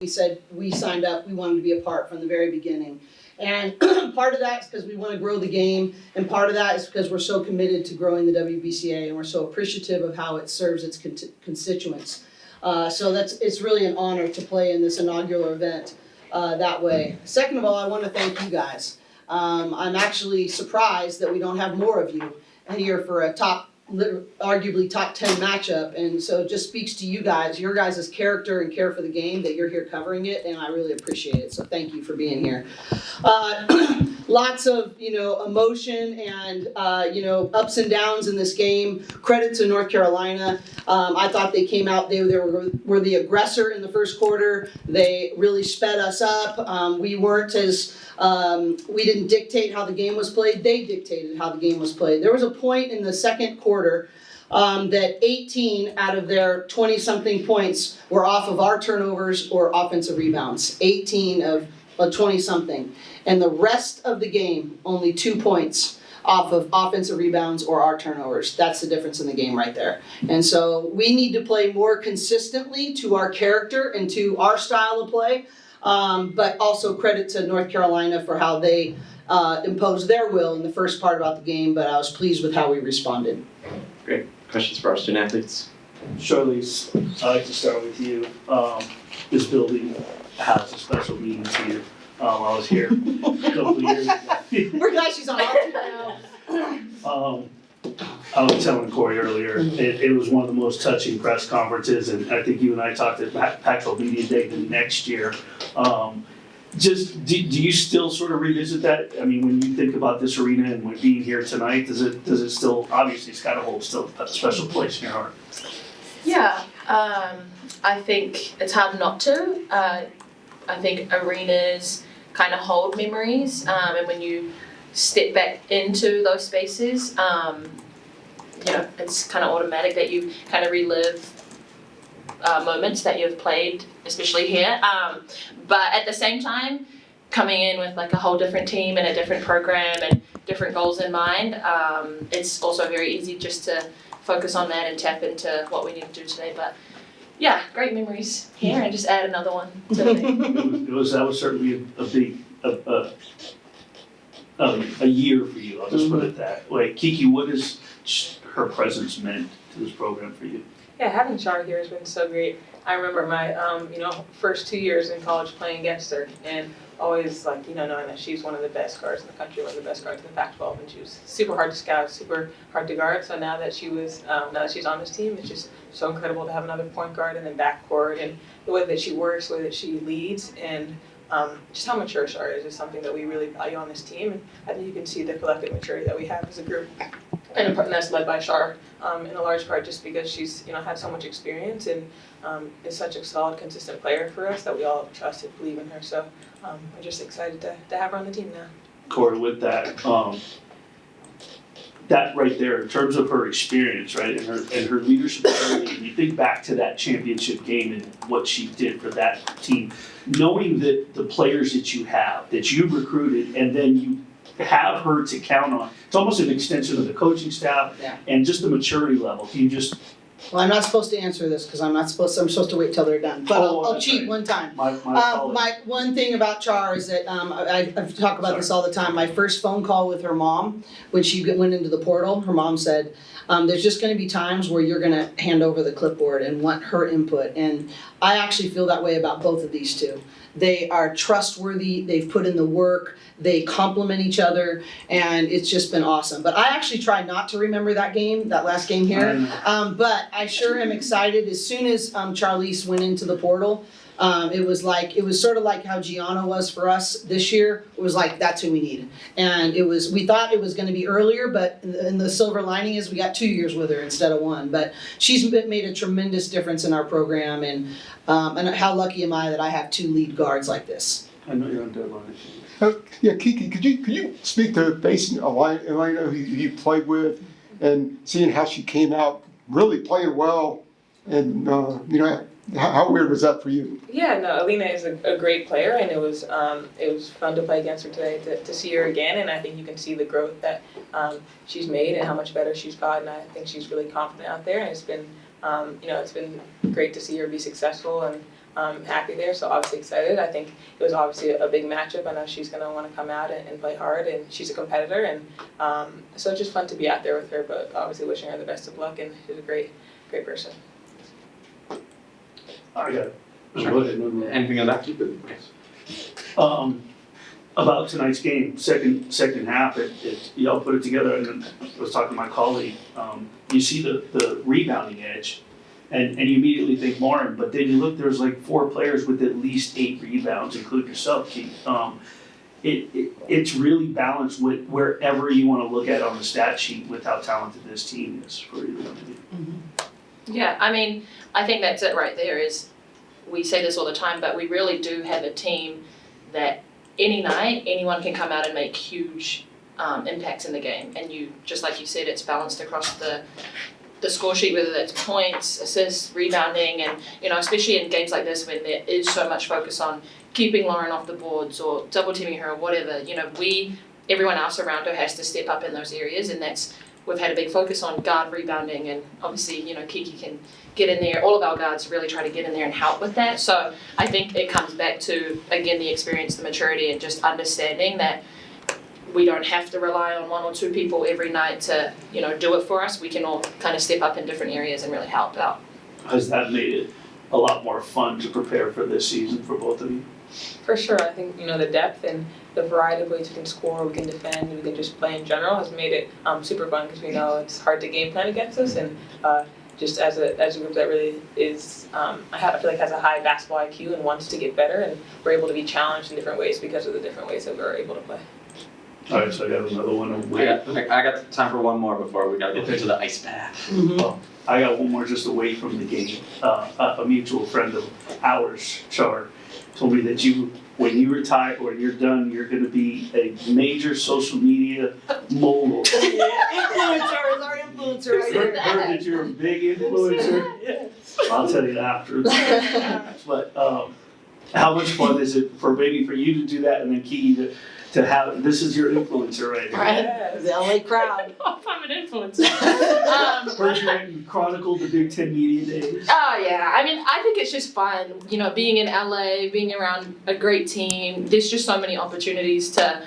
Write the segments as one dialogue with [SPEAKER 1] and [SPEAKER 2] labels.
[SPEAKER 1] We said we signed up, we wanted to be a part from the very beginning. And part of that is because we want to grow the game, and part of that is because we're so committed to growing the WBCA, and we're so appreciative of how it serves its constituents. So it's really an honor to play in this inaugural event that way. Second of all, I want to thank you guys. I'm actually surprised that we don't have more of you here for a arguably top 10 matchup, and so it just speaks to you guys, your guys' character and care for the game, that you're here covering it, and I really appreciate it, so thank you for being here. Lots of emotion and ups and downs in this game. Credit to North Carolina. I thought they came out, they were the aggressor in the first quarter. They really sped us up. We weren't as we didn't dictate how the game was played. They dictated how the game was played. There was a point in the second quarter that 18 out of their 20-something points were off of our turnovers or offensive rebounds. 18 of 20-something. And the rest of the game, only 2 points off of offensive rebounds or our turnovers. That's the difference in the game right there. And so we need to play more consistently to our character and to our style of play. But also credit to North Carolina for how they imposed their will in the first part about the game, but I was pleased with how we responded.
[SPEAKER 2] Great. Questions for our student athletes?
[SPEAKER 3] Charlisse, I'd like to start with you. This building has a special meaning to you. I was here a couple of years ago.
[SPEAKER 1] We're glad she's on our team now.
[SPEAKER 3] I was telling Cori earlier, it was one of the most touching press conferences, and I think you and I talked at Pac-12 Media Day the next year. Just do you still sort of revisit that? I mean, when you think about this arena and when being here tonight, does it still, obviously it's got to hold still a special place in your heart?
[SPEAKER 4] Yeah, I think it's hard not to. I think arenas kind of hold memories, and when you step back into those spaces, it's kind of automatic that you kind of relive moments that you've played, especially here. But at the same time, coming in with like a whole different team and a different program and different goals in mind, it's also very easy just to focus on that and tap into what we need to do today. But yeah, great memories here, and just add another one to the
[SPEAKER 3] That was certainly a big a year for you. I'll just put it that way. Kiki, what has her presence meant to this program for you?
[SPEAKER 5] Yeah, having Char here has been so great. I remember my first 2 years in college playing against her, and always knowing that she's one of the best guards in the country, one of the best guards in the Pac-12, and she was super hard to scout, super hard to guard. So now that she's on this team, it's just so incredible to have another point guard and then backcourt, and the way that she works, the way that she leads, and just how mature Char is something that we really value on this team. And I think you can see the collective maturity that we have as a group, and that's led by Char in a large part just because she's had so much experience and is such a solid, consistent player for us that we all trust and believe in her. So we're just excited to have her on the team now.
[SPEAKER 3] Cori, with that, that right there, in terms of her experience, right, and her leadership ability, and you think back to that championship game and what she did for that team, knowing that the players that you have, that you've recruited, and then you have her to count on, it's almost an extension of the coaching staff and just the maturity level. Can you just...
[SPEAKER 1] Well, I'm not supposed to answer this because I'm supposed to wait till they're done, but I'll cheat one time. My one thing about Char is that I've talked about this all the time. My first phone call with her mom, when she went into the portal, her mom said, there's just going to be times where you're going to hand over the clipboard and want her input. And I actually feel that way about both of these two. They are trustworthy, they've put in the work, they complement each other, and it's just been awesome. But I actually tried not to remember that last game here, but I sure am excited. As soon as Charlisse went into the portal, it was sort of like how Gianna was for us this year. It was like, that's who we need. And we thought it was going to be earlier, but in the silver lining is we got 2 years with her instead of 1. But she's made a tremendous difference in our program, and how lucky am I that I have 2 lead guards like this.
[SPEAKER 3] I know you're on deadline.
[SPEAKER 6] Yeah, Kiki, could you speak to facing Elena, who you played with, and seeing how she came out really playing well, and how weird was that for you?
[SPEAKER 5] Yeah, no, Alina is a great player, and it was fun to play against her today, to see her again, and I think you can see the growth that she's made and how much better she's gotten. I think she's really confident out there, and it's been great to see her be successful, and happy there, so obviously excited. I think it was obviously a big matchup. I know she's going to want to come out and play hard, and she's a competitor, and so it's just fun to be out there with her, but obviously wishing her the best of luck, and she's a great person.
[SPEAKER 3] I got it.
[SPEAKER 2] Sure.
[SPEAKER 3] Go ahead, no.
[SPEAKER 2] Anything on that?
[SPEAKER 3] About tonight's game, second half, y'all put it together, and then I was talking to my colleague, you see the rebounding edge, and you immediately think Lauren, but then you look, there's like 4 players with at least 8 rebounds, including yourself, Kiki. It's really balanced with wherever you wanna look at on the stat sheet with how talented this team is for you.
[SPEAKER 4] Yeah, I mean, I think that's it right there is, we say this all the time, but we really do have a team that any night, anyone can come out and make huge impacts in the game. And you, just like you said, it's balanced across the score sheet, whether that's points, assists, rebounding, and, you know, especially in games like this when there is so much focus on keeping Lauren off the boards or double teaming her or whatever, you know, everyone else around her has to step up in those areas, and we've had a big focus on guard rebounding, and obviously, you know, Kiki can get in there. All of our guards really try to get in there and help with that. So I think it comes back to, again, the experience, the maturity, and just understanding that we don't have to rely on 1 or 2 people every night to, you know, do it for us. We can all kind of step up in different areas and really help out.
[SPEAKER 3] Has that made it a lot more fun to prepare for this season for both of you?
[SPEAKER 5] For sure, I think, you know, the depth and the variety of ways we can score, we can defend, we can just play in general has made it super fun, because we know it's hard to game plan against us, and just as a group that really is, I feel like has a high basketball IQ and wants to get better, and we're able to be challenged in different ways because of the different ways that we're able to play.
[SPEAKER 3] All right, so I got another one.
[SPEAKER 2] I got time for one more before we gotta go to the ice bath.
[SPEAKER 3] Well, I got one more just away from the game. A mutual friend of ours, Char, told me that when you retire or you're done, you're gonna be a major social media mogul.
[SPEAKER 1] Influencer is our influencer right
[SPEAKER 3] Heard
[SPEAKER 1] here.
[SPEAKER 3] that you're a big influencer. I'll tell you after. But how much fun is it for you to do that, and then Kiki to have, this is your influencer right here.
[SPEAKER 1] Right, the LA crowd.
[SPEAKER 4] I don't know if I'm an influencer.
[SPEAKER 3] First you chronicled the Big Ten Media Days.
[SPEAKER 4] Oh yeah, I mean, I think it's just fun, you know, being in LA, being around a great team. There's just so many opportunities to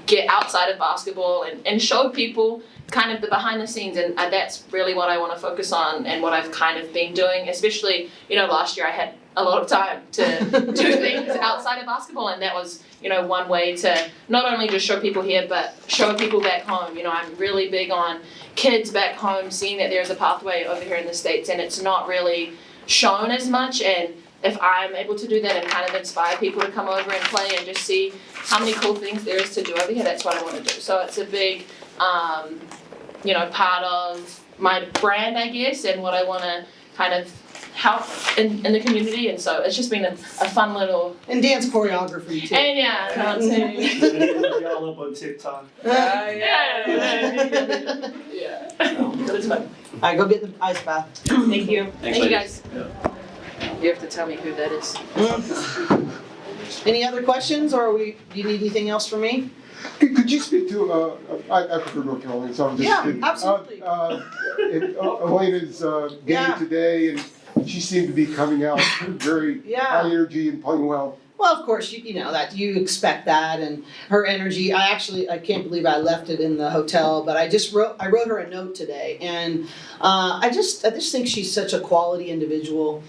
[SPEAKER 4] get outside of basketball and show people kind of the behind the scenes, and that's really what I want to focus on and what I've kind of been doing, especially, you know, last year I had a lot of time to do things outside of basketball, and that was, you know, one way to not only just show people here, but show people back home. You know, I'm really big on kids back home, seeing that there's a pathway over here in the States, and it's not really shown as much, and if I'm able to do that and kind of inspire people to come over and play and just see how many cool things there is to do over here, that's what I want to do. So it's a big, you know, part of my brand, I guess, and what I want to kind of help in the community, and so it's just been a fun little,
[SPEAKER 1] And dance choreography too.
[SPEAKER 4] and yeah, dancing.
[SPEAKER 3] Y'all up on TikTok.
[SPEAKER 4] Yeah. But it's fun.
[SPEAKER 1] Alright, go get the ice bath.
[SPEAKER 4] Thank you. Thank you
[SPEAKER 2] ladies.
[SPEAKER 4] guys. You have to tell me who that is.
[SPEAKER 1] Any other questions, or do you need anything else from me?
[SPEAKER 6] Could you speak to, I prefer North Carolina, so I'm just.
[SPEAKER 1] Yeah, absolutely.
[SPEAKER 6] Elena's
[SPEAKER 1] Yeah.
[SPEAKER 6] game today, and she seemed to be coming out very
[SPEAKER 1] Yeah.
[SPEAKER 6] high energy and playing well.
[SPEAKER 1] Well, of course, you know that you expect that, and her energy. I can't believe I left it in the hotel, but I wrote her a note today, and I just think she's such a quality individual.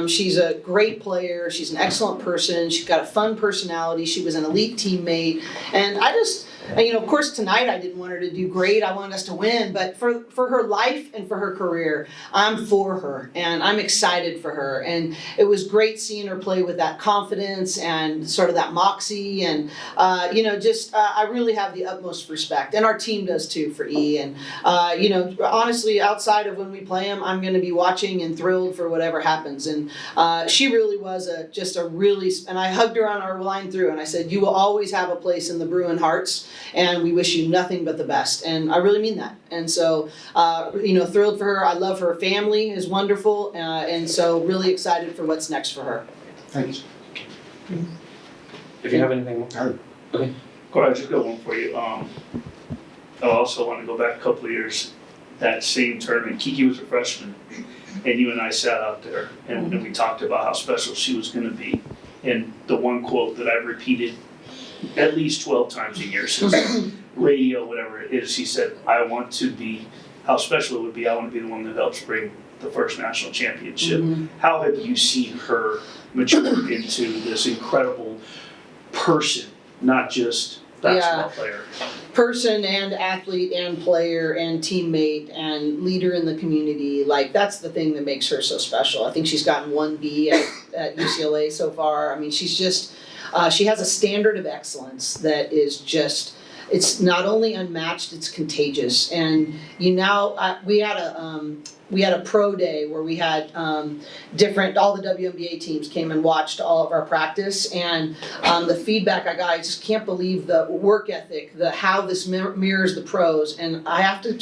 [SPEAKER 1] She's a great player. She's an excellent person. She's got a fun personality. She was an elite teammate, and you know, of course, tonight I didn't want her to do great. I wanted us to win, but for her life and for her career, I'm for her, and I'm excited for her. And it was great seeing her play with that confidence and sort of that moxie, and you know, just I really have the utmost respect, and our team does too for E. And you know, honestly, outside of when we play them, I'm going to be watching and thrilled for whatever happens. And she really was just a really, and I hugged her on our line through, and I said, "You will always have a place in the Bruin hearts, and we wish you nothing but the best." And I really mean that. And so, you know, thrilled for her. I love her family is wonderful, and so really excited for what's next for her.
[SPEAKER 6] Thank you.
[SPEAKER 2] If you have anything more.
[SPEAKER 3] Cori, I just got one for you. I also want to go back a couple of years. That same tournament, Kiki was a freshman, and you and I sat out there and we talked about how special she was gonna be. And the one quote that I've repeated at least 12 times a year since radio, whatever it is, she said, I want to be, how special it would be, I want to be the one that helps bring the first national championship. How have you seen her mature into this incredible person, not just basketball player?
[SPEAKER 1] Person and athlete and player and teammate and leader in the community. Like, that's the thing that makes her so special. I think she's gotten 1B at UCLA so far. I mean, she's just, she has a standard of excellence that is just, it's not only unmatched, it's contagious. And we had a pro day where we had all the WNBA teams came and watched all of our practice, and the feedback I got, I just can't believe the work ethic, how this mirrors the pros. And I have to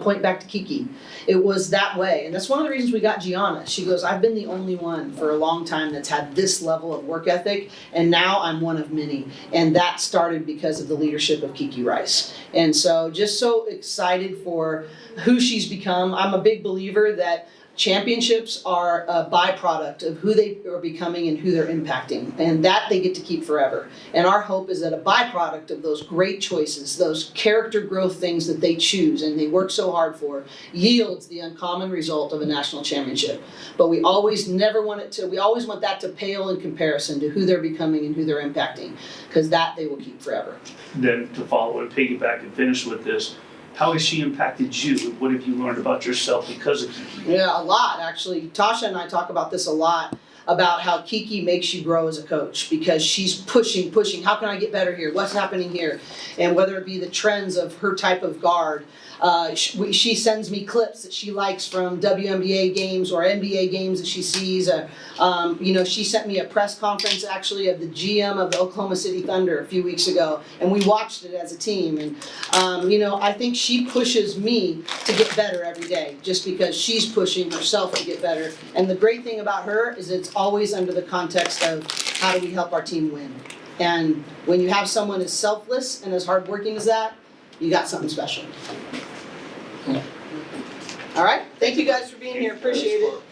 [SPEAKER 1] point back to Kiki. It was that way, and that's one of the reasons we got Gianna. She goes, I've been the only one for a long time that's had this level of work ethic, and now I'm one of many. And that started because of the leadership of Kiki Rice. And so just so excited for who she's become. I'm a big believer that championships are a byproduct of who they are becoming and who they're impacting, and that they get to keep forever. And our hope is that a byproduct of those great choices, those character growth things that they choose and they work so hard for, yields the uncommon result of a national championship. But we always want that to pale in comparison to who they're becoming and who they're impacting, because that they will keep forever.
[SPEAKER 3] Then to follow and piggyback and finish with this, how has she impacted you? What have you learned about yourself because of Kiki?
[SPEAKER 1] Yeah, a lot, actually. Tasha and I talk about this a lot, about how Kiki makes you grow as a coach, because she's pushing. How can I get better here? What's happening here? And whether it be the trends of her type of guard, she sends me clips that she likes from WNBA games or NBA games that she sees. She sent me a press conference actually of the GM of the Oklahoma City Thunder a few weeks ago, and we watched it as a team. And I think she pushes me to get better every day, just because she's pushing herself to get better. And the great thing about her is it's always under the context of how do we help our team win. And when you have someone as selfless and as hardworking as that, you got something special. All right, thank you guys for being here, appreciate it.